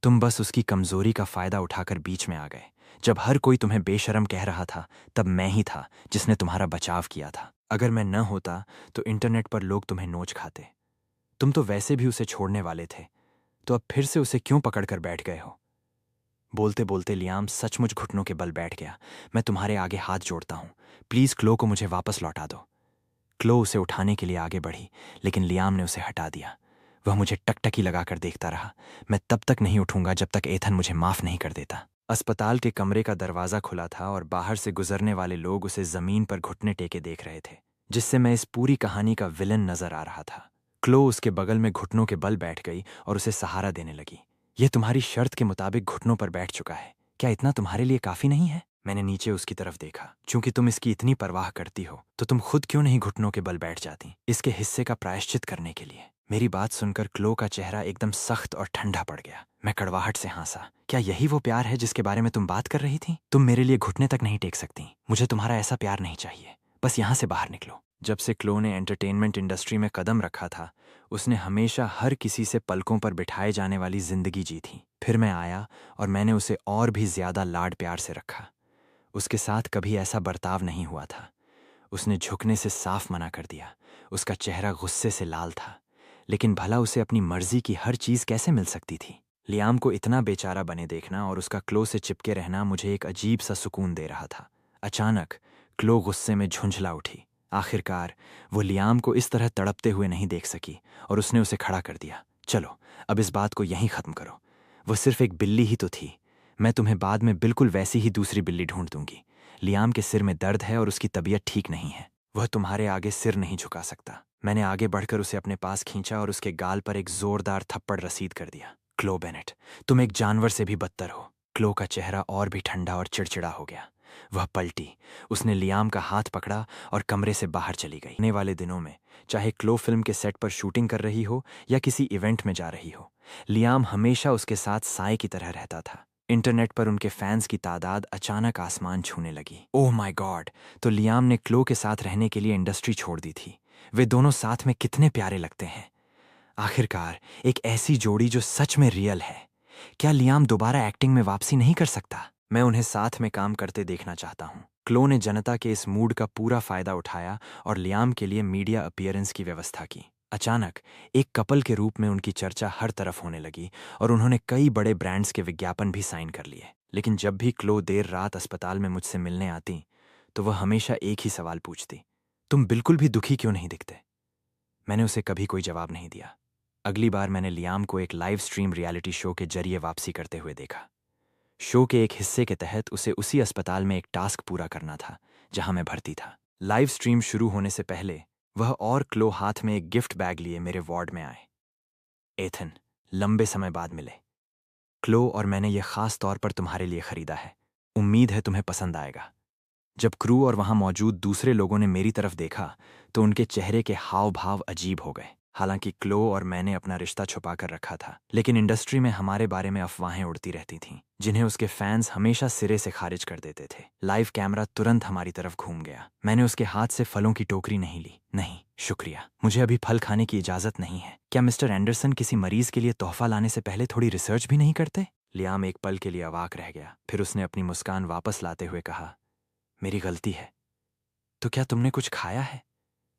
तुम बस उसकी कमजोरी का फायदा उठाकर बीच में आ गए। जब हर कोई तुम्हें बेशर्म कह रहा था, तब मैं ही था जिसने तुम्हारा बचाव किया था। अगर मैं न होता तो इंटरनेट पर लोग तुम्हें नोच खाते। तुम तो वैसे भी उसे छोड़ने वाले थे, तो अब फिर से उसे क्यों पकड़कर बैठ गए हो? बोलते बोलते लियाम सचमुच घुटनों के बल बैठ गया। मैं तुम्हारे आगे हाथ जोड़ता हूं, प्लीज क्लो को मुझे वापस लौटा दो। क्लो उसे उठाने के लिए आगे बढ़ी, लेकिन लियाम ने उसे हटा दिया। वह मुझे टकटकी लगाकर देखता रहा। मैं तब तक नहीं उठूंगा जब तक एथन मुझे माफ नहीं कर देता। अस्पताल के कमरे का दरवाजा खुला था और बाहर से गुजरने वाले लोग उसे जमीन पर घुटने टेके देख रहे थे, जिससे मैं इस पूरी कहानी का विलन नजर आ रहा था। क्लो उसके बगल में घुटनों के बल बैठ गई और उसे सहारा देने लगी। यह तुम्हारी शर्त के मुताबिक घुटनों पर बैठ चुका है, क्या इतना तुम्हारे लिए काफी नहीं है? मैंने नीचे उसकी तरफ देखा। चूंकि तुम इसकी इतनी परवाह करती हो, तो तुम खुद क्यों नहीं घुटनों के बल बैठ जाती, इसके हिस्से का प्रायश्चित करने के लिए? मेरी बात सुनकर क्लो का चेहरा एकदम सख्त और ठंडा पड़ गया। मैं कड़वाहट से हंसा। क्या यही वो प्यार है जिसके बारे में तुम बात कर रही थी? तुम मेरे लिए घुटने तक नहीं टेक सकती। मुझे तुम्हारा ऐसा प्यार नहीं चाहिए। बस यहाँ से बाहर निकलो। जब से क्लो ने एंटरटेनमेंट इंडस्ट्री में कदम रखा था, उसने हमेशा हर किसी से पलकों पर बिठाए जाने वाली जिंदगी जी थी। फिर मैं आया और मैंने उसे और भी ज्यादा लाड प्यार से रखा। उसके साथ कभी ऐसा बर्ताव नहीं हुआ था। उसने झुकने से साफ मना कर दिया। उसका चेहरा गुस्से से लाल था, लेकिन भला उसे अपनी मर्जी की हर चीज कैसे मिल सकती थी? लियाम को इतना बेचारा बने देखना और उसका क्लो से चिपके रहना मुझे एक अजीब सा सुकून दे रहा था। अचानक क्लो गुस्से में झुंझला उठी। आखिरकार वो लियाम को इस तरह तड़पते हुए नहीं देख सकी और उसने उसे खड़ा कर दिया। चलो, अब इस बात को यहीं खत्म करो। वो सिर्फ एक बिल्ली ही तो थी। मैं तुम्हें बाद में बिल्कुल वैसी ही दूसरी बिल्ली ढूंढ दूंगी। लियाम के सिर में दर्द है और उसकी तबीयत ठीक नहीं है। वह तुम्हारे आगे सिर नहीं झुका सकता। मैंने आगे बढ़कर उसे अपने पास खींचा और उसके गाल पर एक जोरदार थप्पड़ रसीद कर दिया। क्लो बेनेट, तुम एक जानवर से भी बदतर हो। क्लो का चेहरा और भी ठंडा और चिड़चिड़ा हो गया। वह पलटी, उसने लियाम का हाथ पकड़ा और कमरे से बाहर चली गई। आने वाले दिनों में, चाहे क्लो फिल्म के सेट पर शूटिंग कर रही हो या किसी इवेंट में जा रही हो, लियाम हमेशा उसके साथ साए की तरह रहता था। इंटरनेट पर उनके फैंस की तादाद अचानक आसमान छूने लगी। ओह माय गॉड, तो लियाम ने क्लो के साथ रहने के लिए इंडस्ट्री छोड़ दी थी। वे दोनों साथ में कितने प्यारे लगते हैं। आखिरकार एक ऐसी जोड़ी जो सच में रियल है। क्या लियाम दोबारा एक्टिंग में वापसी नहीं कर सकता? मैं उन्हें साथ में काम करते देखना चाहता हूँ। क्लो ने जनता के इस मूड का पूरा फायदा उठाया और लियाम के लिए मीडिया अपीयरेंस की व्यवस्था की। अचानक एक कपल के रूप में उनकी चर्चा हर तरफ होने लगी और उन्होंने कई बड़े ब्रांड्स के विज्ञापन भी साइन कर लिए। लेकिन जब भी क्लो देर रात अस्पताल में मुझसे मिलने आती, तो वह हमेशा एक ही सवाल पूछती, तुम बिल्कुल भी दुखी क्यों नहीं दिखते? मैंने उसे कभी कोई जवाब नहीं दिया। अगली बार मैंने लियाम को एक लाइव स्ट्रीम रियलिटी शो के जरिए वापसी करते हुए देखा। शो के एक हिस्से के तहत उसे उसी अस्पताल में एक टास्क पूरा करना था जहां मैं भर्ती था। लाइव स्ट्रीम शुरू होने से पहले वह और क्लो हाथ में एक गिफ्ट बैग लिए मेरे वार्ड में आए। एथन, लंबे समय बाद मिले। क्लो और मैंने यह खास तौर पर तुम्हारे लिए खरीदा है। उम्मीद है तुम्हें पसंद आएगा। जब क्रू और वहां मौजूद दूसरे लोगों ने मेरी तरफ देखा, तो उनके चेहरे के हाव भाव अजीब हो गए। हालांकि क्लो और मैंने अपना रिश्ता छुपा कर रखा था, लेकिन इंडस्ट्री में हमारे बारे में अफवाहें उड़ती रहती थीं, जिन्हें उसके फैंस हमेशा सिरे से खारिज कर देते थे। लाइव कैमरा तुरंत हमारी तरफ घूम गया। मैंने उसके हाथ से फलों की टोकरी नहीं ली। नहीं शुक्रिया, मुझे अभी फल खाने की इजाजत नहीं है। क्या मिस्टर एंडरसन किसी मरीज के लिए तोहफा लाने से पहले थोड़ी रिसर्च भी नहीं करते? लियाम एक पल के लिए अवाक रह गया। फिर उसने अपनी मुस्कान वापस लाते हुए कहा, मेरी गलती है। तो क्या तुमने कुछ खाया है?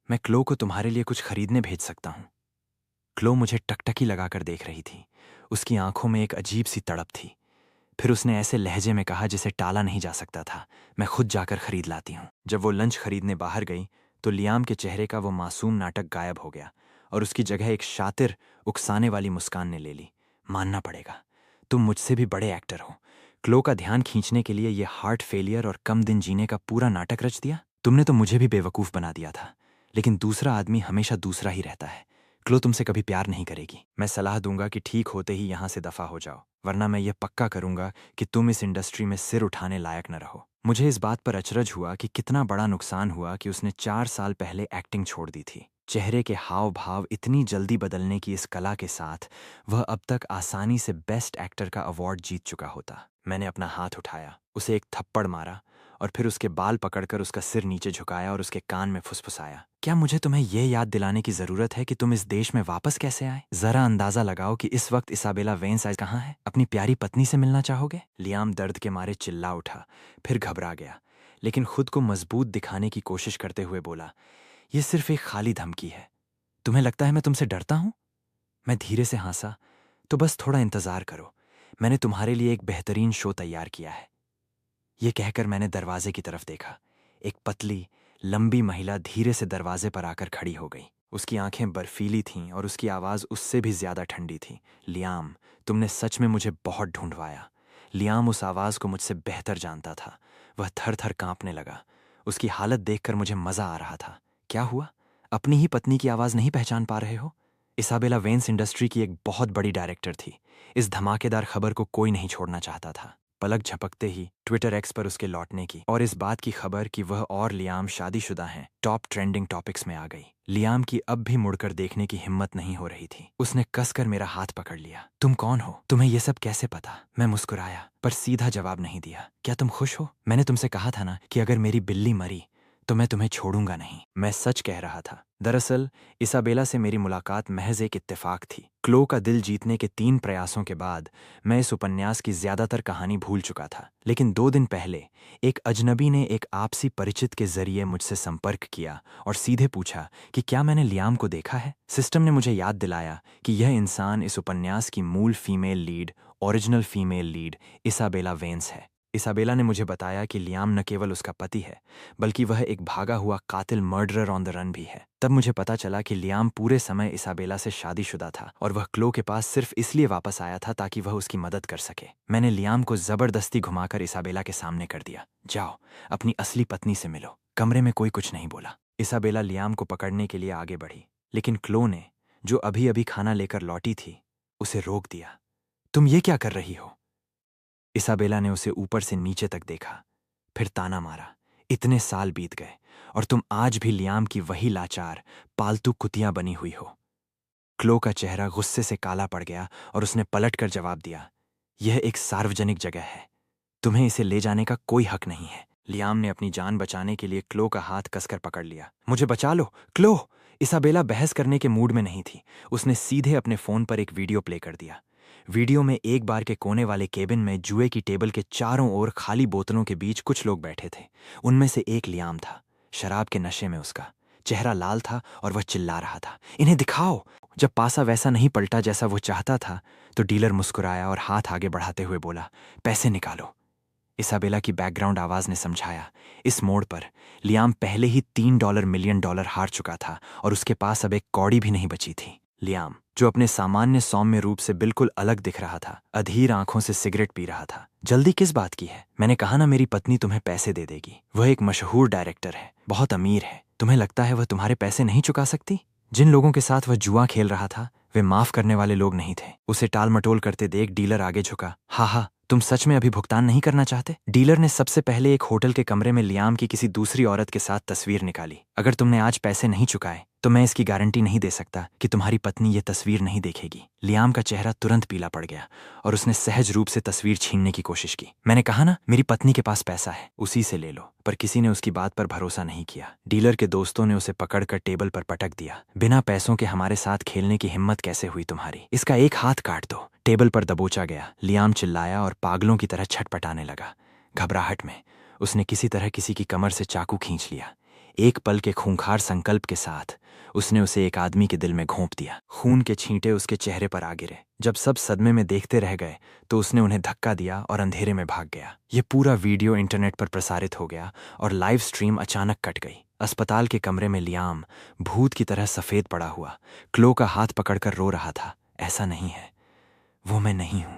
मैं क्लो को तुम्हारे लिए कुछ खरीदने भेज सकता हूं। क्लो मुझे टकटकी लगाकर देख रही थी। उसकी आंखों में एक अजीब सी तड़प थी। फिर उसने ऐसे लहजे में कहा जिसे टाला नहीं जा सकता था, मैं खुद जाकर खरीद लाती हूं। जब वो लंच खरीदने बाहर गई, तो लियाम के चेहरे का वो मासूम नाटक गायब हो गया और उसकी जगह एक शातिर, उकसाने वाली मुस्कान ने ले ली। मानना पड़ेगा, तुम मुझसे भी बड़े एक्टर हो। क्लो का ध्यान खींचने के लिए ये हार्ट फेलियर और कम दिन जीने का पूरा नाटक रच दिया। तुमने तो मुझे भी बेवकूफ़ बना दिया था, लेकिन दूसरा आदमी हमेशा दूसरा ही रहता है। क्लो तुमसे कभी प्यार नहीं करेगी। मैं सलाह दूंगा कि ठीक होते ही यहाँ से दफा हो जाओ, वरना मैं ये पक्का करूंगा कि तुम इस इंडस्ट्री में सिर उठाने लायक न रहो। मुझे इस बात पर अचरज हुआ कि कितना बड़ा नुकसान हुआ कि उसने 4 साल पहले एक्टिंग छोड़ दी थी। चेहरे के हाव भाव इतनी जल्दी बदलने की इस कला के साथ वह अब तक आसानी से बेस्ट एक्टर का अवार्ड जीत चुका होता। मैंने अपना हाथ उठाया, उसे एक थप्पड़ मारा और फिर उसके बाल पकड़कर उसका सिर नीचे झुकाया और उसके कान में फुसफुसाया। क्या मुझे तुम्हें यह याद दिलाने की जरूरत है कि तुम इस देश में वापस कैसे आए? जरा अंदाजा लगाओ कि इस वक्त इसाबेला वेंस कहाँ है। अपनी प्यारी पत्नी से मिलना चाहोगे? लियाम दर्द के मारे चिल्ला उठा, फिर घबरा गया, लेकिन खुद को मजबूत दिखाने की कोशिश करते हुए बोला, यह सिर्फ एक खाली धमकी है। तुम्हें लगता है मैं तुमसे डरता हूं? मैं धीरे से हंसा, तो बस थोड़ा इंतजार करो, मैंने तुम्हारे लिए एक बेहतरीन शो तैयार किया है। यह कहकर मैंने दरवाजे की तरफ देखा। एक पतली, लंबी महिला धीरे से दरवाजे पर आकर खड़ी हो गई। उसकी आंखें बर्फीली थीं और उसकी आवाज़ उससे भी ज्यादा ठंडी थी। लियाम, तुमने सच में मुझे बहुत ढूंढवाया। लियाम उस आवाज़ को मुझसे बेहतर जानता था। वह थर थर कांपने लगा। उसकी हालत देखकर मुझे मज़ा आ रहा था। क्या हुआ? अपनी ही पत्नी की आवाज़ नहीं पहचान पा रहे हो? इसाबेला वेंस इंडस्ट्री की एक बहुत बड़ी डायरेक्टर थी। इस धमाकेदार खबर को कोई नहीं छोड़ना चाहता था। पलक झपकते ही ट्विटर एक्स पर उसके लौटने की और इस बात की खबर कि वह और लियाम शादीशुदा हैं टॉप ट्रेंडिंग टॉपिक्स में आ गई। लियाम की अब भी मुड़कर देखने की हिम्मत नहीं हो रही थी। उसने कसकर मेरा हाथ पकड़ लिया। तुम कौन हो? तुम्हें यह सब कैसे पता? मैं मुस्कुराया, पर सीधा जवाब नहीं दिया। क्या तुम खुश हो? मैंने तुमसे कहा था ना कि अगर मेरी बिल्ली मरी तो मैं तुम्हें छोड़ूंगा नहीं। मैं सच कह रहा था। दरअसल इसाबेला से मेरी मुलाकात महज एक इत्तेफाक थी। क्लो का दिल जीतने के 3 प्रयासों के बाद मैं इस उपन्यास की ज्यादातर कहानी भूल चुका था, लेकिन 2 दिन पहले एक अजनबी ने एक आपसी परिचित के जरिए मुझसे संपर्क किया और सीधे पूछा कि क्या मैंने लियाम को देखा है। सिस्टम ने मुझे याद दिलाया कि यह इंसान इस उपन्यास की मूल female lead, original female lead Isabella Vance है। इसाबेला ने मुझे बताया कि लियाम न केवल उसका पति है, बल्कि वह एक भागा हुआ कातिल, मर्डरर ऑन द रन भी है। तब मुझे पता चला कि लियाम पूरे समय इसाबेला से शादीशुदा था और वह क्लो के पास सिर्फ इसलिए वापस आया था ताकि वह उसकी मदद कर सके। मैंने लियाम को जबरदस्ती घुमाकर इसाबेला के सामने कर दिया। जाओ, अपनी असली पत्नी से मिलो। कमरे में कोई कुछ नहीं बोला। इसाबेला लियाम को पकड़ने के लिए आगे बढ़ी, लेकिन क्लो ने, जो अभी अभी खाना लेकर लौटी थी, उसे रोक दिया। तुम ये क्या कर रही हो? इसाबेला ने उसे ऊपर से नीचे तक देखा, फिर ताना मारा। इतने साल बीत गए और तुम आज भी लियाम की वही लाचार, पालतू कुतिया बनी हुई हो। क्लो का चेहरा गुस्से से काला पड़ गया और उसने पलटकर जवाब दिया, यह एक सार्वजनिक जगह है, तुम्हें इसे ले जाने का कोई हक नहीं है। लियाम ने अपनी जान बचाने के लिए क्लो का हाथ कसकर पकड़ लिया। मुझे बचा लो, क्लो! इसाबेला बहस करने के मूड में नहीं थी। उसने सीधे अपने फोन पर एक वीडियो प्ले कर दिया। वीडियो में एक बार के कोने वाले केबिन में जुए की टेबल के चारों ओर खाली बोतलों के बीच कुछ लोग बैठे थे। उनमें से एक लियाम था। शराब के नशे में उसका चेहरा लाल था और वह चिल्ला रहा था, इन्हें दिखाओ। जब पासा वैसा नहीं पलटा जैसा वो चाहता था, तो डीलर मुस्कुराया और हाथ आगे बढ़ाते हुए बोला, पैसे निकालो। इसाबेला की बैकग्राउंड आवाज ने समझाया, इस मोड़ पर लियाम पहले ही $3 मिलियन हार चुका था और उसके पास अब एक कौड़ी भी नहीं बची थी। लियाम, जो अपने सामान्य सौम्य रूप से बिल्कुल अलग दिख रहा था, अधीर आंखों से सिगरेट पी रहा था। जल्दी किस बात की है? मैंने कहा ना, मेरी पत्नी तुम्हें पैसे दे देगी। वह एक मशहूर डायरेक्टर है, बहुत अमीर है। तुम्हें लगता है वह तुम्हारे पैसे नहीं चुका सकती? जिन लोगों के साथ वह जुआ खेल रहा था, वे माफ करने वाले लोग नहीं थे। उसे टाल मटोल करते देख डीलर आगे झुका। हाँ, तुम सच में अभी भुगतान नहीं करना चाहते? डीलर ने सबसे पहले एक होटल के कमरे में लियाम की किसी दूसरी औरत के साथ तस्वीर निकाली। अगर तुमने आज पैसे नहीं चुकाए तो मैं इसकी गारंटी नहीं दे सकता कि तुम्हारी पत्नी ये तस्वीर नहीं देखेगी। लियाम का चेहरा तुरंत पीला पड़ गया और उसने सहज रूप से तस्वीर छीनने की कोशिश की। मैंने कहा ना, मेरी पत्नी के पास पैसा है, उसी से ले लो। पर किसी ने उसकी बात पर भरोसा नहीं किया। डीलर के दोस्तों ने उसे पकड़कर टेबल पर पटक दिया। बिना पैसों के हमारे साथ खेलने की हिम्मत कैसे हुई तुम्हारी? इसका एक हाथ काट दो। टेबल पर दबोचा गया। लियाम चिल्लाया और पागलों की तरह छटपटाने लगा। घबराहट में उसने किसी तरह किसी की कमर से चाकू खींच लिया। एक पल के खूंखार संकल्प के साथ उसने उसे एक आदमी के दिल में घोंप दिया। खून के छींटे उसके चेहरे पर आ गिरे। जब सब सदमे में देखते रह गए तो उसने उन्हें धक्का दिया और अंधेरे में भाग गया। यह पूरा वीडियो इंटरनेट पर प्रसारित हो गया और लाइव स्ट्रीम अचानक कट गई। अस्पताल के कमरे में लियाम भूत की तरह सफ़ेद पड़ा हुआ क्लो का हाथ पकड़कर रो रहा था। ऐसा नहीं है, वो मैं नहीं हूं,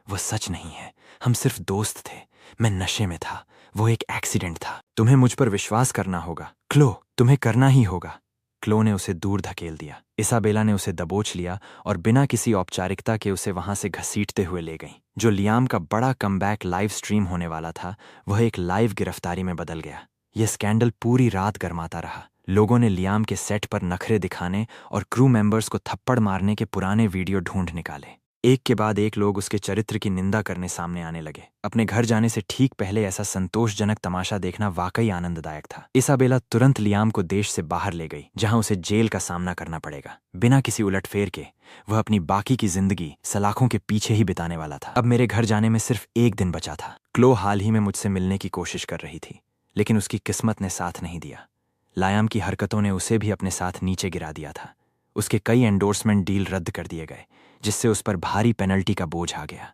वो सच नहीं है। हम सिर्फ दोस्त थे। मैं नशे में था, वो एक एक्सीडेंट था। तुम्हें मुझ पर विश्वास करना होगा क्लो, तुम्हें करना ही होगा। क्लो ने उसे दूर धकेल दिया। इसाबेला ने उसे दबोच लिया और बिना किसी औपचारिकता के उसे वहां से घसीटते हुए ले गई। जो लियाम का बड़ा कमबैक लाइव स्ट्रीम होने वाला था, वह एक लाइव गिरफ्तारी में बदल गया। यह स्कैंडल पूरी रात गरमाता रहा। लोगों ने लियाम के सेट पर नखरे दिखाने और क्रू मेंबर्स को थप्पड़ मारने के पुराने वीडियो ढूंढ निकाले। एक के बाद एक लोग उसके चरित्र की निंदा करने सामने आने लगे। अपने घर जाने से ठीक पहले ऐसा संतोषजनक तमाशा देखना वाकई आनंददायक था। इसाबेला तुरंत लियाम को देश से बाहर ले गई, जहां उसे जेल का सामना करना पड़ेगा। बिना किसी उलटफेर के वह अपनी बाकी की जिंदगी सलाखों के पीछे ही बिताने वाला था। अब मेरे घर जाने में सिर्फ एक दिन बचा था। क्लो हाल ही में मुझसे मिलने की कोशिश कर रही थी, लेकिन उसकी किस्मत ने साथ नहीं दिया। लायाम की हरकतों ने उसे भी अपने साथ नीचे गिरा दिया था। उसके कई एंडोर्समेंट डील रद्द कर दिए गए, जिससे उस पर भारी पेनल्टी का बोझ आ गया।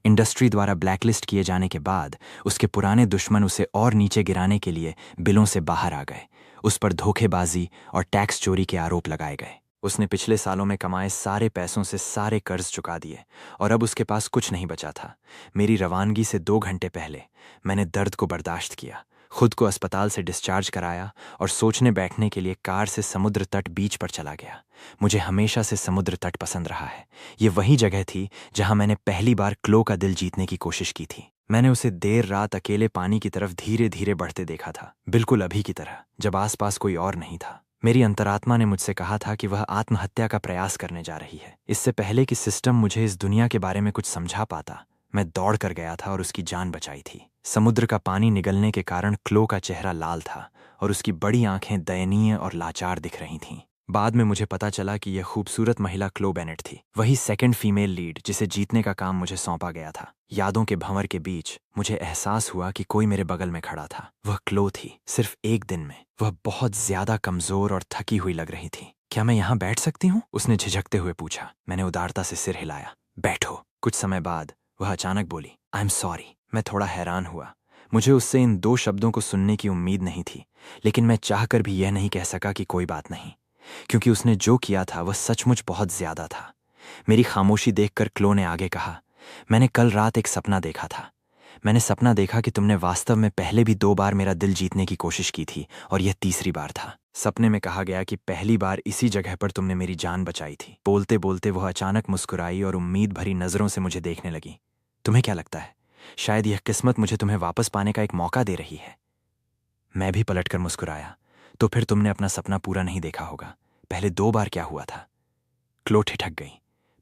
इंडस्ट्री द्वारा ब्लैकलिस्ट किए जाने के बाद उसके पुराने दुश्मन उसे और नीचे गिराने के लिए बिलों से बाहर आ गए। उस पर धोखेबाजी और टैक्स चोरी के आरोप लगाए गए। उसने पिछले सालों में कमाए सारे पैसों से सारे कर्ज चुका दिए और अब उसके पास कुछ नहीं बचा था। मेरी रवानगी से 2 घंटे पहले मैंने दर्द को बर्दाश्त किया, खुद को अस्पताल से डिस्चार्ज कराया और सोचने बैठने के लिए कार से समुद्र तट बीच पर चला गया। मुझे हमेशा से समुद्र तट पसंद रहा है। ये वही जगह थी जहां मैंने पहली बार क्लो का दिल जीतने की कोशिश की थी। मैंने उसे देर रात अकेले पानी की तरफ धीरे धीरे बढ़ते देखा था, बिल्कुल अभी की तरह, जब आसपास कोई और नहीं था। मेरी अंतरात्मा ने मुझसे कहा था कि वह आत्महत्या का प्रयास करने जा रही है। इससे पहले कि सिस्टम मुझे इस दुनिया के बारे में कुछ समझा पाता, मैं दौड़ कर गया था और उसकी जान बचाई थी। समुद्र का पानी निगलने के कारण क्लो का चेहरा लाल था और उसकी बड़ी आंखें दयनीय और लाचार दिख रही थीं। बाद में मुझे पता चला कि यह खूबसूरत महिला क्लो बेनेट थी, वही सेकंड फीमेल लीड जिसे जीतने का काम मुझे सौंपा गया था। यादों के भंवर के बीच मुझे एहसास हुआ कि कोई मेरे बगल में खड़ा था। वह क्लो थी। सिर्फ एक दिन में वह बहुत ज्यादा कमजोर और थकी हुई लग रही थी। क्या मैं यहाँ बैठ सकती हूँ? उसने झिझकते हुए पूछा। मैंने उदारता से सिर हिलाया। बैठो। कुछ समय बाद वह अचानक बोली, आई एम सॉरी। मैं थोड़ा हैरान हुआ। मुझे उससे इन 2 शब्दों को सुनने की उम्मीद नहीं थी, लेकिन मैं चाहकर भी यह नहीं कह सका कि कोई बात नहीं, क्योंकि उसने जो किया था वह सचमुच बहुत ज्यादा था। मेरी खामोशी देखकर क्लो ने आगे कहा, मैंने कल रात एक सपना देखा था। मैंने सपना देखा कि तुमने वास्तव में पहले भी 2 बार मेरा दिल जीतने की कोशिश की थी और यह तीसरी बार था। सपने में कहा गया कि पहली बार इसी जगह पर तुमने मेरी जान बचाई थी। बोलते बोलते वह अचानक मुस्कुराई और उम्मीद भरी नजरों से मुझे देखने लगी। तुम्हें क्या लगता है, शायद यह किस्मत मुझे तुम्हें वापस पाने का एक मौका दे रही है? मैं भी पलटकर मुस्कुराया। तो फिर तुमने अपना सपना पूरा नहीं देखा होगा। पहले 2 बार क्या हुआ था? क्लो ठिठक गई।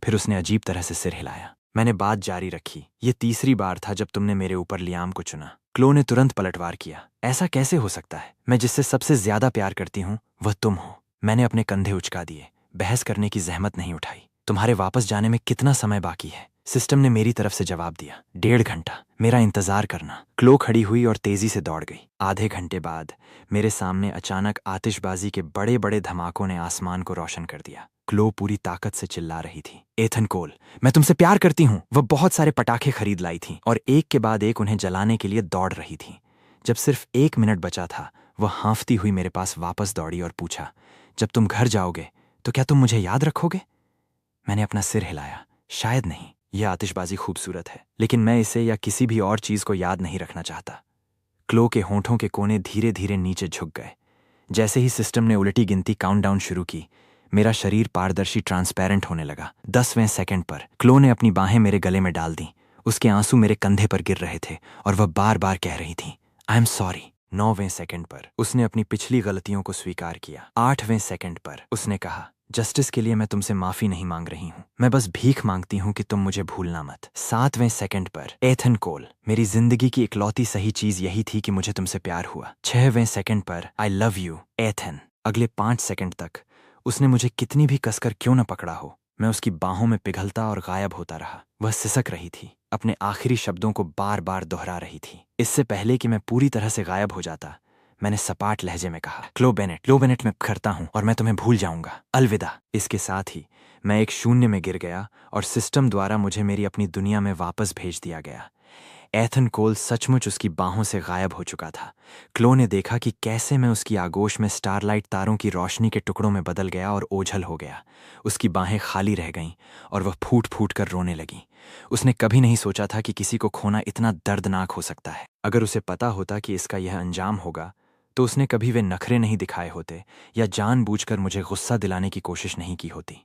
फिर उसने अजीब तरह से सिर हिलाया। मैंने बात जारी रखी। ये तीसरी बार था जब तुमने मेरे ऊपर लियाम को चुना। क्लो ने तुरंत पलटवार किया। ऐसा कैसे हो सकता है? मैं जिससे सबसे ज्यादा प्यार करती हूँ वह तुम हो। मैंने अपने कंधे उचका दिए। बहस करने की जहमत नहीं उठाई। तुम्हारे वापस जाने में कितना समय बाकी है? सिस्टम ने मेरी तरफ से जवाब दिया, 1.5 घंटा। मेरा इंतजार करना। क्लो खड़ी हुई और तेजी से दौड़ गई। आधे घंटे बाद मेरे सामने अचानक आतिशबाजी के बड़े बड़े धमाकों ने आसमान को रोशन कर दिया। क्लो पूरी ताकत से चिल्ला रही थी, एथन कोल, मैं तुमसे प्यार करती हूँ। वह बहुत सारे पटाखे खरीद लाई थी और एक के बाद एक उन्हें जलाने के लिए दौड़ रही थी। जब सिर्फ 1 मिनट बचा था, वह हाँफती हुई मेरे पास वापस दौड़ी और पूछा, जब तुम घर जाओगे तो क्या तुम मुझे याद रखोगे? मैंने अपना सिर हिलाया। शायद नहीं। यह आतिशबाजी खूबसूरत है, लेकिन मैं इसे या किसी भी और चीज को याद नहीं रखना चाहता। क्लो के होंठों के कोने धीरे धीरे नीचे झुक गए। जैसे ही सिस्टम ने उलटी गिनती काउंटडाउन शुरू की, मेरा शरीर पारदर्शी ट्रांसपेरेंट होने लगा। 10वें सेकंड पर क्लो ने अपनी बाहें मेरे गले में डाल दी। उसके आंसू मेरे कंधे पर गिर रहे थे और वह बार बार कह रही थी, आई एम सॉरी। 9वें सेकंड पर उसने अपनी पिछली गलतियों को स्वीकार किया। 8वें सेकंड पर उसने कहा, जस्टिस के लिए मैं तुमसे माफी नहीं मांग रही हूँ, मैं बस भीख मांगती हूँ कि तुम मुझे भूलना मत। 7वें सेकंड पर, एथन कोल, मेरी जिंदगी की इकलौती सही चीज यही थी कि मुझे तुमसे प्यार हुआ। 6वें सेकंड पर, आई लव यू एथन। अगले 5 सेकंड तक उसने मुझे कितनी भी कसकर क्यों न पकड़ा हो, मैं उसकी बाहों में पिघलता और गायब होता रहा। वह सिसक रही थी, अपने आखिरी शब्दों को बार बार दोहरा रही थी। इससे पहले कि मैं पूरी तरह से गायब हो जाता, मैंने सपाट लहजे में कहा, क्लो बेनेट मैं करता हूं और मैं तुम्हें भूल जाऊंगा। अलविदा। इसके साथ ही मैं एक शून्य में गिर गया और सिस्टम द्वारा मुझे मेरी अपनी दुनिया में वापस भेज दिया गया। एथन कोल सचमुच उसकी बाहों से गायब हो चुका था। क्लो ने देखा कि कैसे मैं उसकी आगोश में स्टारलाइट तारों की रोशनी के टुकड़ों में बदल गया और ओझल हो गया। उसकी बाहें खाली रह गईं और वह फूट फूट कर रोने लगी। उसने कभी नहीं सोचा था कि किसी को खोना इतना दर्दनाक हो सकता है। अगर उसे पता होता कि इसका यह अंजाम होगा तो उसने कभी वे नखरे नहीं दिखाए होते या जानबूझकर मुझे गुस्सा दिलाने की कोशिश नहीं की होती।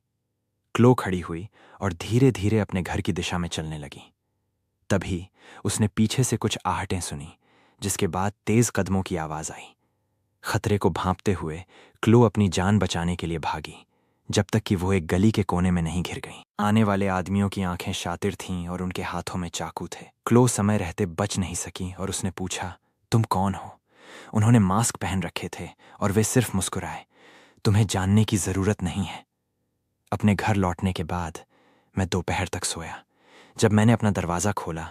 क्लो खड़ी हुई और धीरे धीरे अपने घर की दिशा में चलने लगी। तभी उसने पीछे से कुछ आहटें सुनी, जिसके बाद तेज कदमों की आवाज आई। खतरे को भांपते हुए क्लो अपनी जान बचाने के लिए भागी, जब तक कि वो एक गली के कोने में नहीं घिर गई। आने वाले आदमियों की आंखें शातिर थीं और उनके हाथों में चाकू थे। क्लो समय रहते बच नहीं सकी और उसने पूछा, तुम कौन हो? उन्होंने मास्क पहन रखे थे और वे सिर्फ मुस्कुराए। तुम्हें जानने की जरूरत नहीं है। अपने घर लौटने के बाद मैं दोपहर तक सोया। जब मैंने अपना दरवाज़ा खोला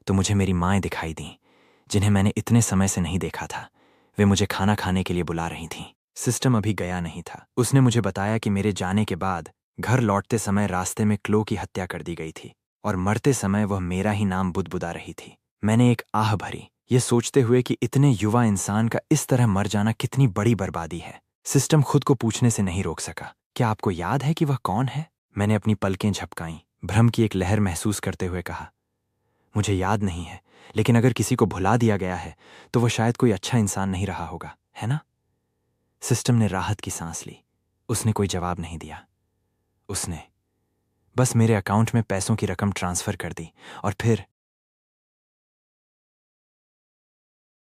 तो मुझे मेरी माएँ दिखाई दीं, जिन्हें मैंने इतने समय से नहीं देखा था। वे मुझे खाना खाने के लिए बुला रही थीं। सिस्टम अभी गया नहीं था। उसने मुझे बताया कि मेरे जाने के बाद घर लौटते समय रास्ते में क्लो की हत्या कर दी गई थी और मरते समय वह मेरा ही नाम बुदबुदा रही थी। मैंने एक आह भरी, ये सोचते हुए कि इतने युवा इंसान का इस तरह मर जाना कितनी बड़ी बर्बादी है। सिस्टम खुद को पूछने से नहीं रोक सका, क्या आपको याद है कि वह कौन है? मैंने अपनी पलकें झपकाईं, भ्रम की एक लहर महसूस करते हुए कहा, मुझे याद नहीं है, लेकिन अगर किसी को भुला दिया गया है तो वह शायद कोई अच्छा इंसान नहीं रहा होगा, है ना? सिस्टम ने राहत की सांस ली। उसने कोई जवाब नहीं दिया। उसने बस मेरे अकाउंट में पैसों की रकम ट्रांसफर कर दी और फिर